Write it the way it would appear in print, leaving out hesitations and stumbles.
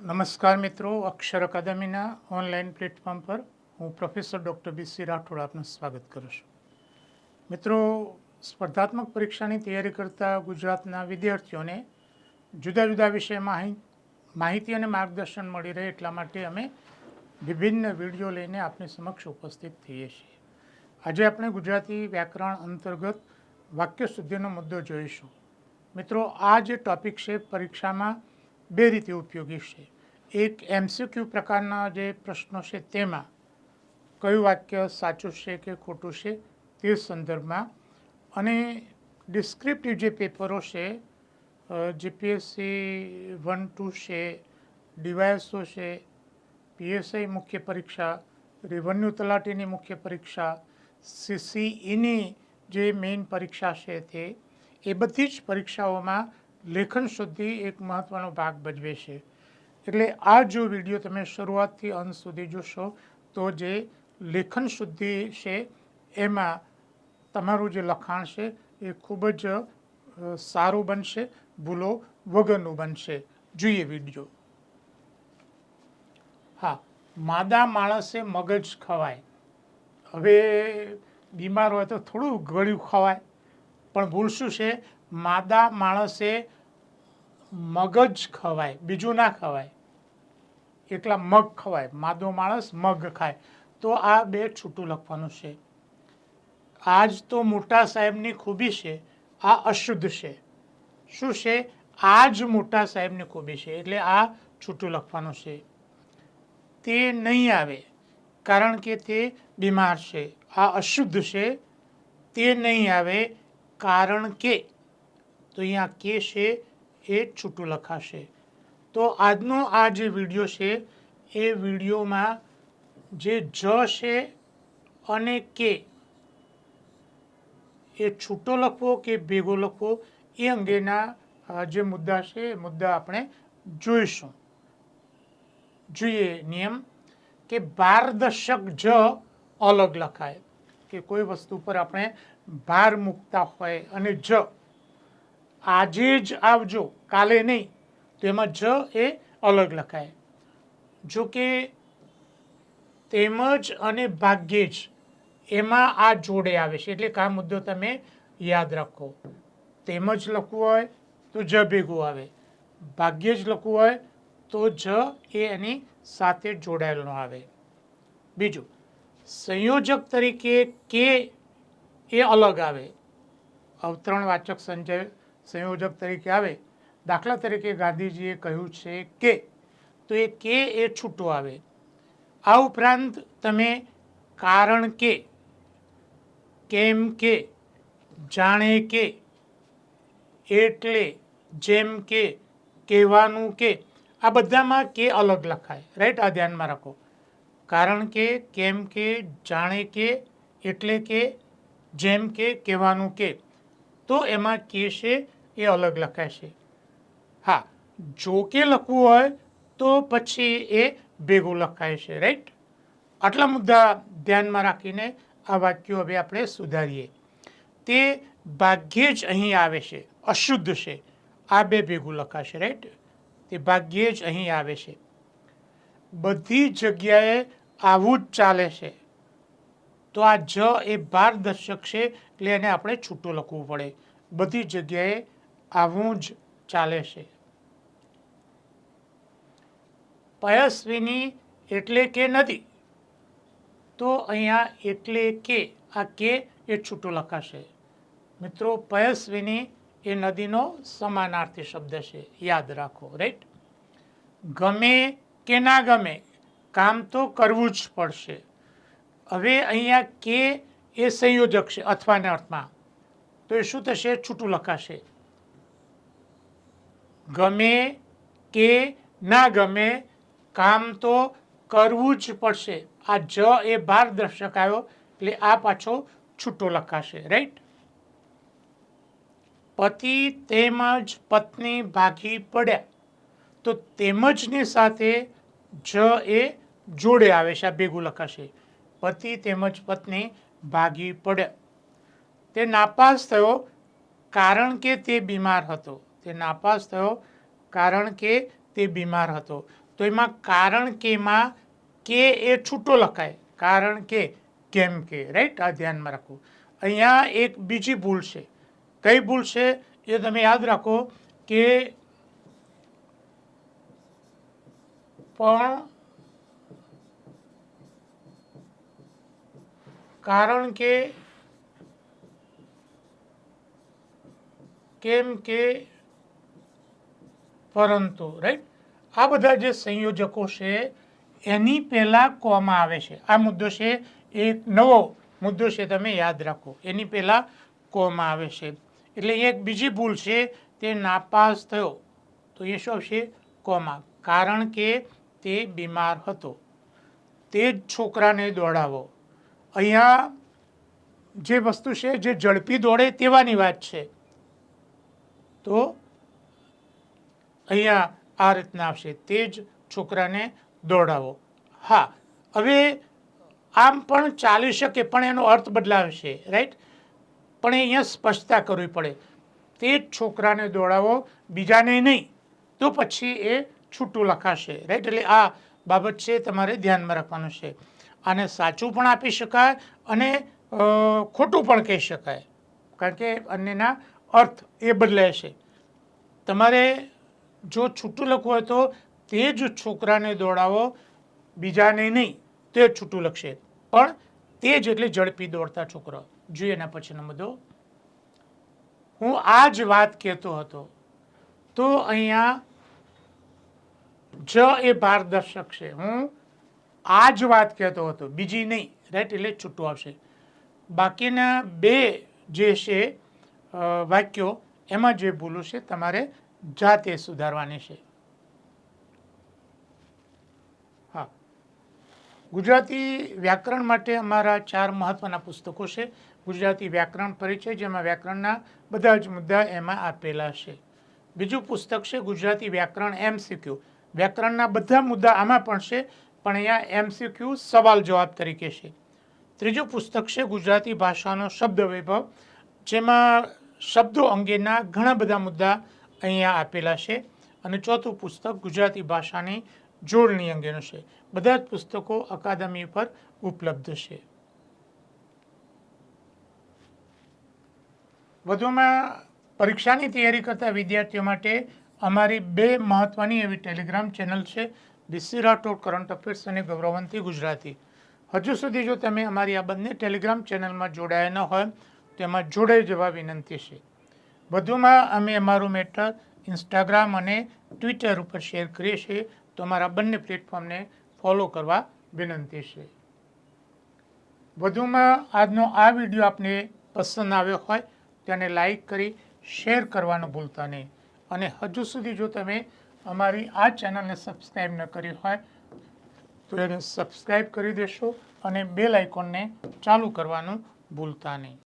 નમસ્કાર મિત્રો, અક્ષર અકાદમીના online platform પર હું પ્રોફેસર ડૉક્ટર બી.સી. રાઠોડ આપનું સ્વાગત કરું છું. મિત્રો, સ્પર્ધાત્મક પરીક્ષાની તૈયારી કરતા ગુજરાતના વિદ્યાર્થીઓને જુદા જુદા વિષયમાં માહિતી અને માર્ગદર્શન મળી રહે એટલા માટે અમે વિભિન્ન વિડીયો લઈને આપની સમક્ષ ઉપસ્થિત થઈએ છીએ. આજે આપણે ગુજરાતી વ્યાકરણ અંતર્ગત વાક્ય શુદ્ધિનો મુદ્દો જોઈશું. મિત્રો, આ જે ટૉપિક છે પરીક્ષામાં બે રીતે ઉપયોગી છે. એક MCQ પ્રકારના જે પ્રશ્નો છે તેમાં કયું વાક્ય સાચું છે કે ખોટું છે તે સંદર્ભમાં, અને ડિસ્ક્રિપ્ટિવ જે પેપરો છે, GPSC 1-2 છે, DYSO છે, PSI મુખ્ય પરીક્ષા, રેવન્યુ તલાટીની મુખ્ય પરીક્ષા, CCEની જે મેઇન પરીક્ષા છે તે એ બધી જ પરીક્ષાઓમાં લેખન શુદ્ધિ એક મહત્ત્વનો ભાગ ભજવે છે. એટલે આ જો વિડીયો તમે શરૂઆતથી અંત સુધી જોશો તો જે લેખન શુદ્ધિ છે એમાં તમારું જે લખાણ છે એ ખૂબ જ સારું બનશે, ભૂલો વગરનું બનશે. જોઈએ વિડીયો. હા, માદા માણસે મગજ ખવાય. હવે બીમાર હોય તો થોડું ગળ્યું ખવાય, પણ ભૂલ શું છે? માદા માણસે મગજ ખવાય, બીજું ના ખવાય. એકલા મગ ખવાય, માદો માણસ મગ ખાય. તો આ બે છૂટું લખવાનું છે. આજ તો મોટા સાહેબની ખૂબી છે, આ અશુદ્ધ છે. શું છે? આ જ મોટા સાહેબની ખૂબી છે, એટલે આ છૂટું લખવાનું છે. તે નહીં આવે કારણ કે તે બીમાર છે, આ અશુદ્ધ છે. તે નહીં આવે કારણ કે, તો અહીંયા કે છે એ છૂટું લખાશે. તો આજનો આ જે વિડીયો છે એ વિડીયોમાં જે જ છે અને કે એ છૂટો લખવો કે ભેગો લખવો એ અંગેના જે મુદ્દા છે એ મુદ્દા આપણે જોઈશું. જોઈએ નિયમ કે પારદર્શક જ અલગ લખાય, કે કોઈ વસ્તુ પર આપણે ભાર મૂકતા હોય અને જ આજે જ આવજો કાલે નહીં, તો એમાં જ એ અલગ લખાય. જો કે તેમજ અને ભાગ્યે જ એમાં આ જોડે આવે છે, એટલે કે આ મુદ્દો તમે યાદ રાખો. તેમજ લખવું હોય તો જ ભેગું આવે, ભાગ્યે જ લખવું હોય તો જ એ એની સાથે જોડાયેલો આવે. બીજું, સંયોજક તરીકે કે એ અલગ આવે. અવતરણવાચક સંયોજક તરીકે આવે. દાખલા તરીકે ગાંધીજીએ કહ્યું છે કે, તો એ કે એ છૂટો આવે. આ ઉપરાંત તમે કારણ કે, કેમ કે, જાણે કે, એટલે, જેમ કે, કહેવાનું કે, આ બધામાં કે અલગ લખાય. રાઈટ, આ ધ્યાનમાં રાખો. કારણ કે, કેમ કે, જાણે કે, એટલે કે, જેમ કે, કહેવાનું કે, તો એમાં કે છે એ અલગ લખાય છે. હા, જો કે લખવું હોય તો પછી એ ભેગું લખાય છે. રાઈટ, આટલા મુદ્દા ધ્યાનમાં રાખીને આ વાક્યો હવે આપણે સુધારીએ. તે ભાગ્યે જ અહીં આવે છે, અશુદ્ધ છે, આ બે ભેગું લખાશે. રાઈટ, તે ભાગ્યે જ અહીં આવે છે. બધી જગ્યાએ આવું જ ચાલે છે, તો આ જ એ પારદર્શક છે, એટલે એને આપણે છૂટું લખવું પડે. બધી જગ્યાએ આવું જ ચાલે છે. પયસ્વિની એટલે કે નદી, તો અહીંયા એટલે કે આ કે એ છૂટું લખાશે. મિત્રો, પયસ્વિની એ નદીનો સમાનાર્થી શબ્દ છે, યાદ રાખો. રાઈટ, ગમે કે ના ગમે કામ તો કરવું જ પડશે. હવે અહીંયા કે એ સંયોજક છે અથવાના અર્થમાં, તો એ શું થશે? છૂટું લખાશે. ગમે કે ના ગમે કામ તો કરવું જ પડશે. આ જ એ પારદર્શક આવ્યો, એટલે આ પાછો છૂટો લખાશે. રાઈટ, પતિ તેમજ પત્ની ભાગી પડ્યા, તો તેમજની સાથે જ એ જોડે આવે છે, આ ભેગું લખાશે. પતિ તેમજ પત્ની ભાગી પડ્યા. તે નાપાસ થયો કારણ કે તે બીમાર હતો. તે નાપાસ થયો કારણ કે તે બીમાર હતો. તો એમાં કારણ કેમાં કે એ છૂટો લખાય, કારણ કે, કેમ કે, રાઈટ? આ ધ્યાનમાં રાખવું. અહીંયા એક બીજી ભૂલ છે. કઈ ભૂલ છે એ તમે યાદ રાખો કે પણ, કારણ કે, કેમ કે, પરંતુ, રાઈટ? આ બધા જે સંયોજકો છે એની પહેલા કોમા આવે છે. આ મુદ્દો છે, એક નવો મુદ્દો છે, તમે યાદ રાખો. એની પહેલા કોમા આવે છે. એટલે એક બીજી ભૂલ છે, તે નાપાસ થયો. તો એ શું આવશે? કોમા. કારણ કે તે બીમાર હતો. તે જ છોકરાને દોડાવો. અહીંયા જે વસ્તુ છે જે ઝડપી દોડે તેવાની વાત છે. તો અહીંયા આ રીતના આવશે, તે જ છોકરાને દોડાવો. હા, હવે આમ પણ ચાલી શકે, પણ એનો અર્થ બદલાવશે, રાઈટ? પણ અહીંયા સ્પષ્ટતા કરવી પડે. તે જ છોકરાને દોડાવો, બીજાને નહીં. તો પછી એ છૂટું લખાશે, રાઈટ? એટલે આ બાબત છે, તમારે ધ્યાનમાં રાખવાનું છે. આને સાચું પણ આપી શકાય અને ખોટું પણ કહી શકાય, કારણ કે અન્યના અર્થ એ બદલાય છે. તમારે જો છૂટું લખવું હોય તો તે જ છોકરાને દોડાવો, બીજાને નહીં, તે જ છૂટું લખશે. પણ તે જ એટલે ઝડપી દોડતા છોકરો. જોઈએ એના પછીનો મુદ્દો. હું આ જ વાત કહેતો હતો. તો અહીંયા જ એ પારદર્શક છે. હું આ જ વાત કહેતો હતો, બીજી નહીં, રાઈટ? એટલે છૂટું આવશે. બાકીના બે જે છે વાક્યો, એમાં જે ભૂલો છે તમારે જાતે સુધારવાની છે. હા, ગુજરાતી વ્યાકરણ માટે અમારા 4 મહત્વના પુસ્તકો છે. ગુજરાતી વ્યાકરણ પરિચય, જેમાં વ્યાકરણના બધા જ મુદ્દા એમાં આપેલા છે. બીજું પુસ્તક છે ગુજરાતી વ્યાકરણ MCQ. વ્યાકરણના બધા મુદ્દા આમાં પણ છે, પણ અહીંયા MCQ સવાલ જવાબ તરીકે છે. ત્રીજું પુસ્તક છે ગુજરાતી ભાષાનો શબ્દ વૈભવ, જેમાં શબ્દો અંગેના ઘણા બધા મુદ્દા અહીંયા આપેલા છે. અને ચોથું પુસ્તક ગુજરાતી ભાષાની જોડણી અંગેનું છે. બધા જ પુસ્તકો અકાદમી પર ઉપલબ્ધ છે. વધુમાં પરીક્ષાની તૈયારી કરતા વિદ્યાર્થીઓ માટે અમારી 2 મહત્વની એવી ટેલિગ્રામ ચેનલ છે, ડીસી રાઠોડ કરંટ અફેર્સ અને ગૌરવંતી ગુજરાતી. હજુ સુધી જો તમે અમારી આ બંને ટેલિગ્રામ ચેનલમાં જોડાયા ન હોય તો એમાં જોડાઈ જવા વિનંતી છે. વધુમાં અમે અમારું મેટર ઇન્સ્ટાગ્રામ અને ટ્વિટર ઉપર શેર કરીએ છીએ, તો અમારા બંને પ્લેટફોર્મને ફોલો કરવા વિનંતી છે. વધુમાં આજનો આ વિડીયો આપને પસંદ આવ્યો હોય તેને લાઈક કરી શેર કરવાનું ભૂલતા નહીં. અને હજુ સુધી જો તમે અમારી આ ચેનલને સબસ્ક્રાઈબ ન કરી હોય તો એને સબસ્ક્રાઈબ કરી દેશો અને બેલ આઇકોનને ચાલુ કરવાનું ભૂલતા નહીં.